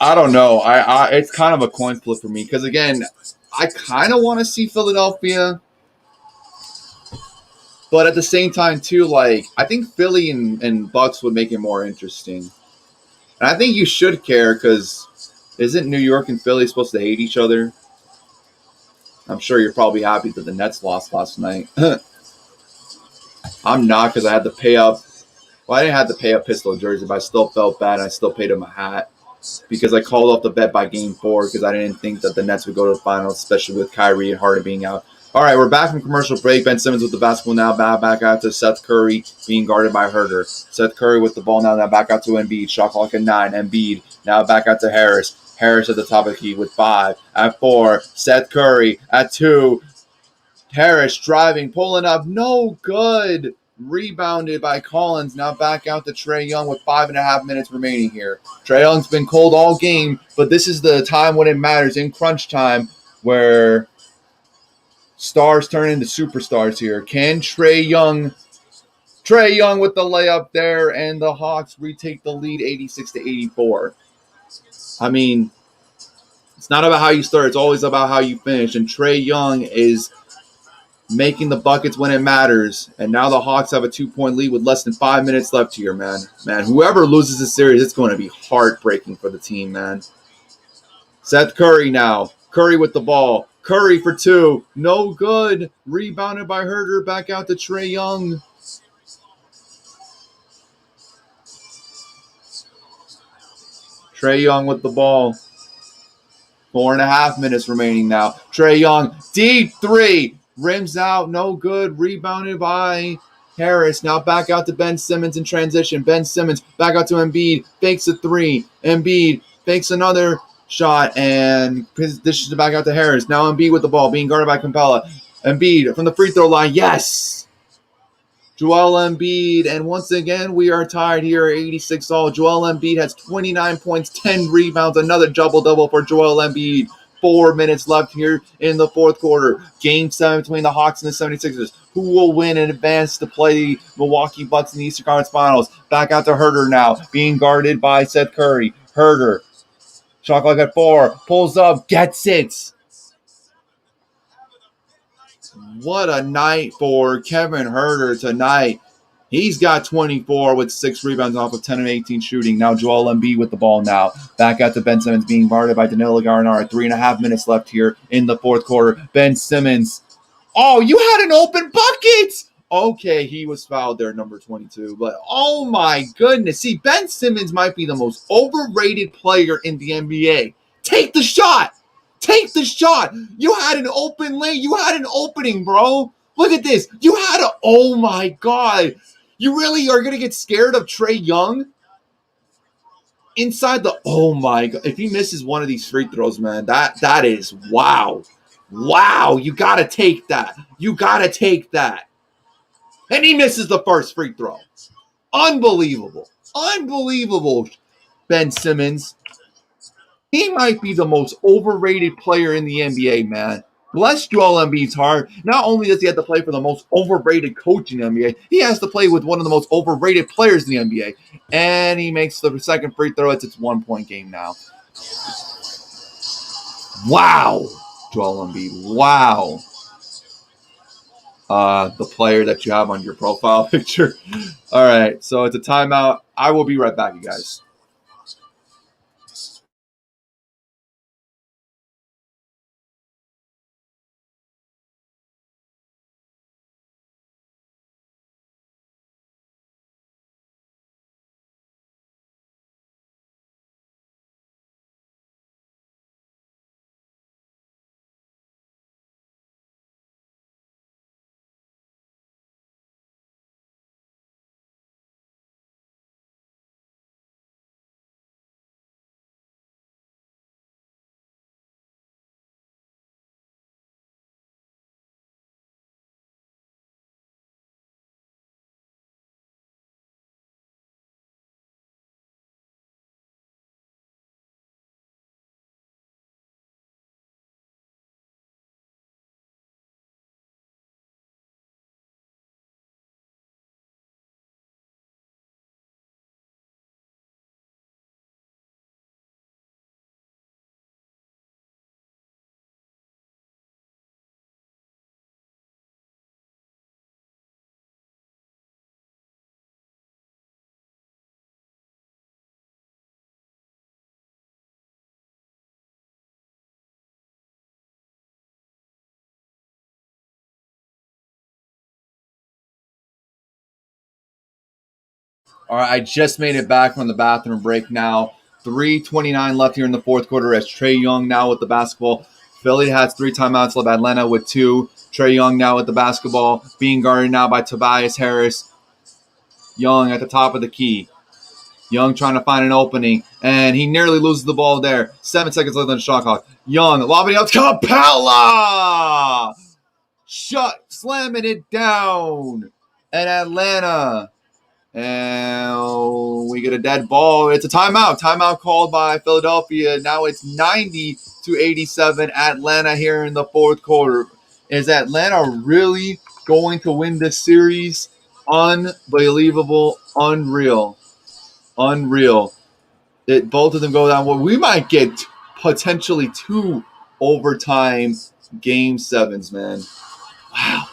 I don't know. It's kind of a coin flip for me because, again, I kind of want to see Philadelphia. But at the same time, too, like, I think Philly and Bucks would make it more interesting. And I think you should care because isn't New York and Philly supposed to hate each other? I'm sure you're probably happy that the Nets lost last night. I'm not because I had to pay up. Well, I didn't have to pay up Pistol jersey, but I still felt bad. And I still paid him a hat because I called off the bet by Game 4 because I didn't think that the Nets would go to the finals, especially with Kyrie and Harden being out. All right, we're back from commercial break. Ben Simmons with the basketball now. Back out to Seth Curry being guarded by Herder. Seth Curry with the ball now back out to Embiid. Shot clock at 9. Embiid now back out to Harris. Harris at the top of the key with 5. At 4, Seth Curry. At 2, Harris driving, pulling up. No good. Rebounded by Collins. Now back out to Trae Young with 5.5 minutes remaining here. Trae Young's been cold all game, but this is the time when it matters in crunch time where stars turn into superstars here. Can Trae Young Trae Young with the layup there, and the Hawks retake the lead 86-84. I mean, it's not about how you start. It's always about how you finish. And Trae Young is making the buckets when it matters. And now the Hawks have a 2-point lead with less than 5 minutes left here, man. Man, whoever loses this series, it's going to be heartbreaking for the team, man. Seth Curry now. Curry with the ball. Curry for two. No good. Rebounded by Herter. Back out to Trae Young. Trae Young with the ball. 4.5 minutes remaining now. Trae Young, deep three. Rims out, no good. Rebounded by Harris. Now back out to Ben Simmons in transition. Ben Simmons back out to Embiid. Fakes a three. Embiid fakes another shot and dishes it back out to Harris. Now Embiid with the ball, being guarded by Capella. Embiid from the free throw line. Yes! Joel Embiid, and once again, we are tied here at 86 all. Joel Embiid has 29 points, 10 rebounds, another double-double for Joel Embiid. 4 minutes left here in the fourth quarter. Game 7 between the Hawks and the 76ers. Who will win and advance to play the Milwaukee Bucks in the Eastern Conference Finals? Back out to Herter now, being guarded by Seth Curry. Herter, shot clock at 4, pulls up, gets it. What a night for Kevin Herter tonight. He's got 24 with 6 rebounds off of 10 of 18 shooting. Now Joel Embiid with the ball now. Back out to Ben Simmons, being guarded by Danilo Gallinari. 3.5 minutes left here in the fourth quarter. Ben Simmons. Oh, you had an open bucket. Okay, he was fouled there, number 22. But oh my goodness. See, Ben Simmons might be the most overrated player in the NBA. Take the shot. Take the shot. You had an open lane. You had an opening, bro. Look at this. You had a, oh my God. You really are going to get scared of Trae Young? Inside the, oh my God. If he misses one of these free throws, man, that is, wow. Wow, you got to take that. You got to take that. And he misses the first free throw. Unbelievable. Unbelievable, Ben Simmons. He might be the most overrated player in the NBA, man. Bless Joel Embiid's heart. Not only does he have to play for the most overrated coach in the NBA, he has to play with one of the most overrated players in the NBA. And he makes the second free throw. It's 1-point game now. Wow. Joel Embiid. Wow. The player that you have on your profile picture. All right. So it's a timeout. I will be right back, you guys. All right, I just made it back from the bathroom break now. 3:29 left here in the fourth quarter as Trae Young now with the basketball. Philly has 3 timeouts left. Atlanta with 2. Trae Young now with the basketball, being guarded now by Tobias Harris. Young at the top of the key. Young trying to find an opening, and he nearly loses the ball there. 7 seconds left on the shot clock. Young lobbing out to Capella! Slamming it down. And Atlanta. And we get a dead ball. It's a timeout. Timeout called by Philadelphia. Now it's 90-87 Atlanta here in the fourth quarter. Is Atlanta really going to win this series? unbelievable, unreal. Both of them go down. Well, we might get potentially 2 overtime game 7s, man. Wow.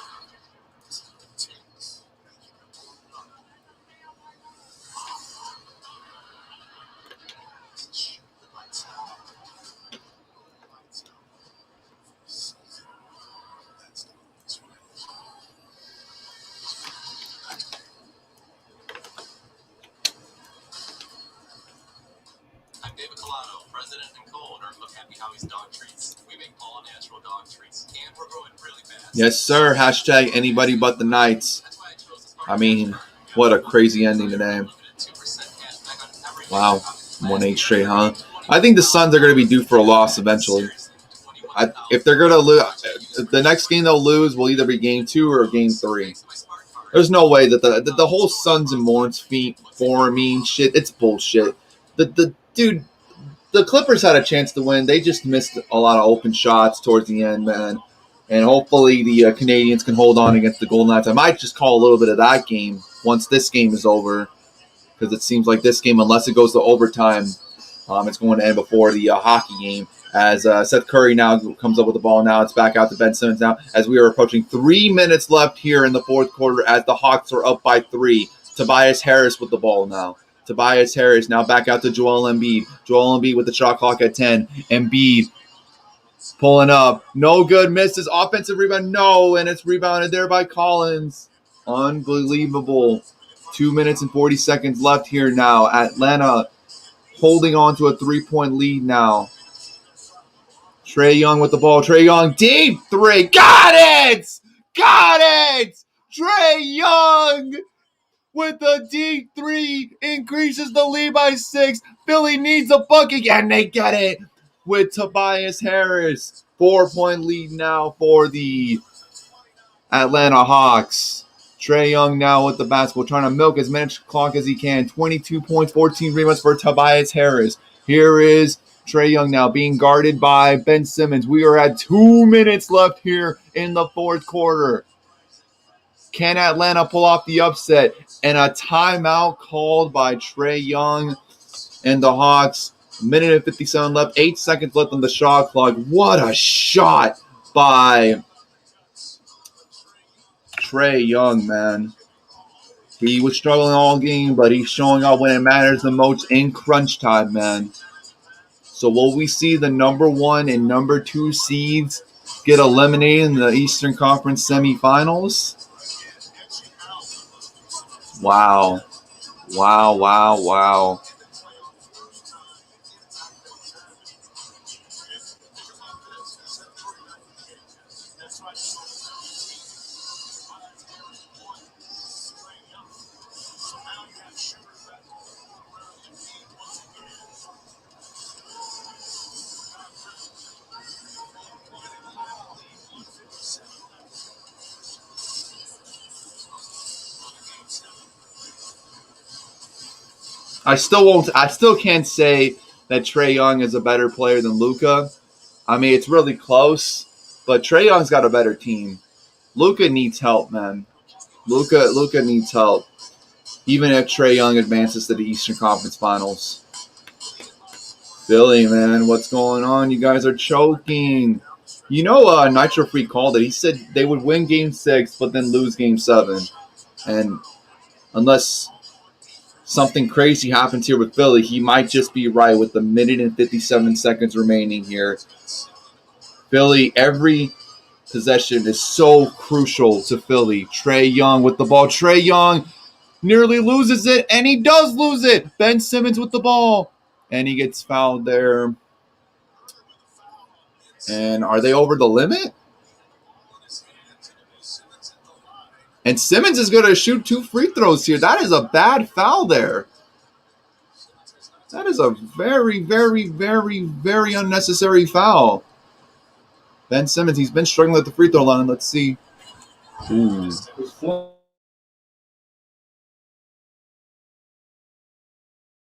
I'm David Colado, president and co-owner of Happy Howie's Dog Treats. We make all natural dog treats, and we're growing really fast. Yes, sir. Hashtag anybody but the Knights. That's why I chose this I mean, what a crazy ending today. Wow. 1-8 straight, huh? I think the Suns are going to be due for a loss eventually. If they're going to lose, the next game they'll lose will either be game 2 or game 3. There's no way that the whole Suns and Lawrence forming shit, it's bullshit. Dude, the Clippers had a chance to win. They just missed a lot of open shots towards the end, man. And hopefully the Canadians can hold on against the Golden Knights. I might just call a little bit of that game once this game is over, because it seems like this game, unless it goes to overtime, it's going to end before the hockey game. As Seth Curry now comes up with the ball now. It's back out to Ben Simmons now as we are approaching 3 minutes left here in the fourth quarter as the Hawks are up by 3. Tobias Harris with the ball now. Tobias Harris now back out to Joel Embiid. Joel Embiid with the shot clock at 10. Embiid pulling up. No good. Misses. Offensive rebound. No. And it's rebounded there by Collins. Unbelievable. 2 minutes and 40 seconds left here now. Atlanta holding on to a 3-point lead now. Trae Young with the ball. Trae Young, deep 3. Got it! Got it! Trae Young with the deep 3 increases the lead by 6. Philly needs a bucket, and they get it with Tobias Harris. 4-point lead now for the Atlanta Hawks. Trae Young now with the basketball, trying to milk as much clock as he can. 22 points, 14 rebounds for Tobias Harris. Here is Trae Young now being guarded by Ben Simmons. We are at 2 minutes left here in the fourth quarter. Can Atlanta pull off the upset? And a timeout called by Trae Young and the Hawks. Minute and 57 left. 8 seconds left on the shot clock. What a shot by Trae Young, man. He was struggling all game, but he's showing up when it matters the most in crunch time, man. So will we see the number 1 and number 2 seeds get eliminated in the Eastern Conference semifinals? Wow. Wow, wow, wow. I still can't say that Trae Young is a better player than Luka. I mean, it's really close, but Trae Young's got a better team. Luka needs help, man. Luka needs help. Even if Trae Young advances to the Eastern Conference Finals. Philly, man, what's going on? You guys are choking. You know, Nitro Freak called it. He said they would win Game 6, but then lose Game 7. And unless something crazy happens here with Philly, he might just be right with the minute and 57 seconds remaining here. Philly, every possession is so crucial to Philly. Trae Young with the ball. Trae Young nearly loses it, and he does lose it. Ben Simmons with the ball, and he gets fouled there. And are they over the limit? And Simmons is going to shoot 2 free throws here. That is a bad foul there. That is a very, very, very, very unnecessary foul. Ben Simmons, he's been struggling at the free throw line. Let's see. Ooh.